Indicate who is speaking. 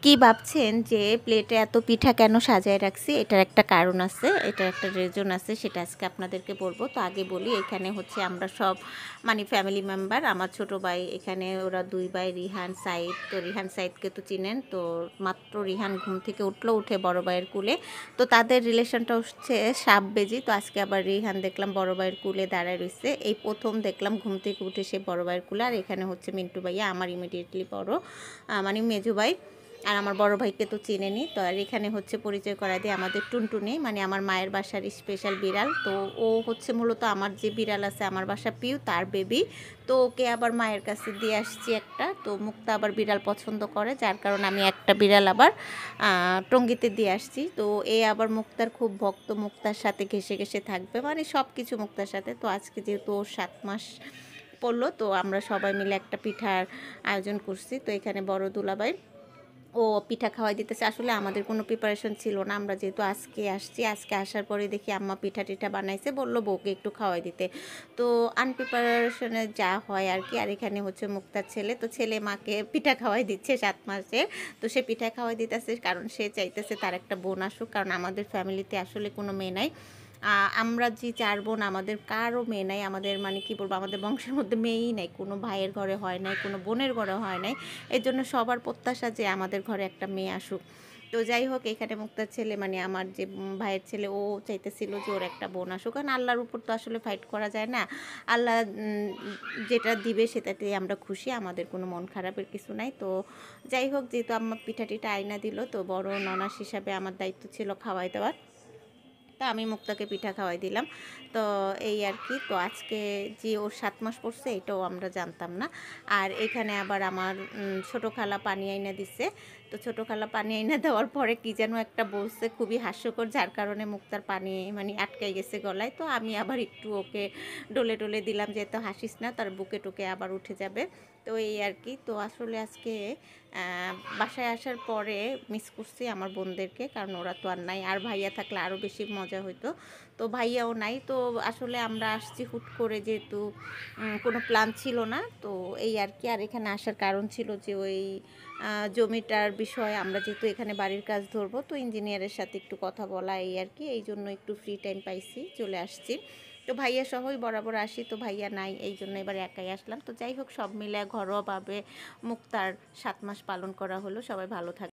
Speaker 1: কি ভাবছেন যে প্লেটে এত পিঠা কেন সাজায় রাখছি? এটার একটা কারণ আছে, এটার একটা রিজন আছে, সেটা আজকে আপনাদেরকে বলবো। তো আগে বলি, এখানে হচ্ছে আমরা সব মানে ফ্যামিলি মেম্বার। আমার ছোট ভাই এখানে, ওরা দুই ভাই রিহান সাইদ। তো রিহান সাইদকে তো চিনেন, তো মাত্র রিহান ঘুম থেকে উঠলো, উঠে বড় ভাইয়ের কুলে। তো তাদের রিলেশনটা হচ্ছে সাপ বেজি। তো আজকে আবার রিহান দেখলাম বড় ভাইয়ের কুলে দাঁড়ায় রয়েছে। এই প্রথম দেখলাম ঘুম থেকে উঠে সে বড় ভাইয়ের কুলে। আর এখানে হচ্ছে মিন্টু ভাইয়া, আমার ইমিডিয়েটলি বড় মানে মেজু ভাই। আর আমার বড় ভাইকে তো চিনেনি। তো আর এখানে হচ্ছে পরিচয় করা দিয়ে আমাদের টুনটুনি, মানে আমার মায়ের বাসার স্পেশাল বিড়াল। তো ও হচ্ছে মূলত আমার যে বিড়াল আছে আমার বাসা পিউ, তার বেবি। তো ওকে আবার মায়ের কাছে দিয়ে আসছি একটা। তো মুক্তা আবার বিড়াল পছন্দ করে, যার কারণে আমি একটা বিড়াল আবার টঙ্গিতে দিয়ে আসছি। তো এ আবার মুক্তার খুব ভক্ত, মুক্তার সাথে ঘেসে ঘেসে থাকবে, মানে সব কিছু মুক্তার সাথে। তো আজকে যেহেতু ওর 7 মাস পড়লো, তো আমরা সবাই মিলে একটা পিঠার আয়োজন করছি। তো এখানে বড় দুলাভাই ও পিঠা খাওয়াই দিতেছে। আসলে আমাদের কোনো প্রিপারেশন ছিল না, আমরা যেহেতু আজকে আসছি, আজকে আসার পরে দেখি আম্মা পিঠা টিঠা বানাইছে, বললো বউকে একটু খাওয়াই দিতে। তো আনপ্রিপারেশনে যা হয় আর কি। আর এখানে হচ্ছে মুক্তার ছেলে, তো ছেলে মাকে পিঠা খাওয়াই দিচ্ছে 7 মাসের। তো সে পিঠা খাওয়াই দিতেছে, কারণ সে চাইতেছে তার একটা বোন আসুক, কারণ আমাদের ফ্যামিলিতে আসলে কোনো মেয়ে নাই। আমরা যে 4 বোন, আমাদের কারও মেয়ে নাই। আমাদের মানে কি বলবো, আমাদের বংশের মধ্যে মেয়েই নাই, কোনো ভাইয়ের ঘরে হয় নাই, কোনো বোনের ঘরে হয় নাই। এর জন্য সবার প্রত্যাশা যে আমাদের ঘরে একটা মেয়ে আসুক। তো যাই হোক, এখানে মুক্তার ছেলে মানে আমার যে ভাইয়ের ছেলে, ও চাইতেছিল যে ওর একটা বোন আসুক। কারণ আল্লাহর উপর তো আসলে ফাইট করা যায় না। আল্লাহ যেটা দিবে সেটাতেই আমরা খুশি, আমাদের কোনো মন খারাপের কিছু নাই। তো যাই হোক, যেহেতু আমার পিঠা টিঠা আয়না দিল, তো বড় ননাস হিসাবে আমার দায়িত্ব ছিল খাওয়াই দেওয়ার। তা আমি মুক্তাকে পিঠা খাওয়াই দিলাম। তো এই আর কি। তো আজকে যে ওর 7 মাস পড়ছে এটাও আমরা জানতাম না। আর এখানে আবার আমার ছোটো খালা পানি আইনা দিছে। তো ছোটো খালা পানি আইনা দেওয়ার পরে কি যেন একটা বলছে, খুবই হাস্যকর, যার কারণে মুক্তার পানি মানে আটকাই গেছে গলায়। তো আমি আবার একটু ওকে ডলে ডলে দিলাম, যে এত হাসিস না, তার বুকে টুকে আবার উঠে যাবে। তো এই আর কি। তো আসলে আজকে বাসায় আসার পরে মিস করছি আমার বোনদেরকে, কারণ ওরা তো আর নাই। আর ভাইয়া থাকলে আরও বেশি মজা হতো। তো ভাইয়াও নাই। তো আসলে আমরা আসছি হুট করে, যেহেতু কোনো প্ল্যান ছিল না। তো এই আর কি। আর এখানে আসার কারণ ছিল যে ওই জমিটার বিষয়ে, আমরা যেহেতু এখানে বাড়ির কাজ ধরবো, তো ইঞ্জিনিয়ারের সাথে একটু কথা বলা, এই আর কি। এই জন্য একটু ফ্রি টাইম পাইছি, চলে আসছি। তো ভাইয়া সহই বরাবর আসি, তো ভাইয়া নাই, এই জন্য এবার একাই আসলাম। তো যাই হোক, সব মিলে ঘরোয়াভাবে মুক্তার 7 মাস পালন করা হলো। সবাই ভালো থাকে।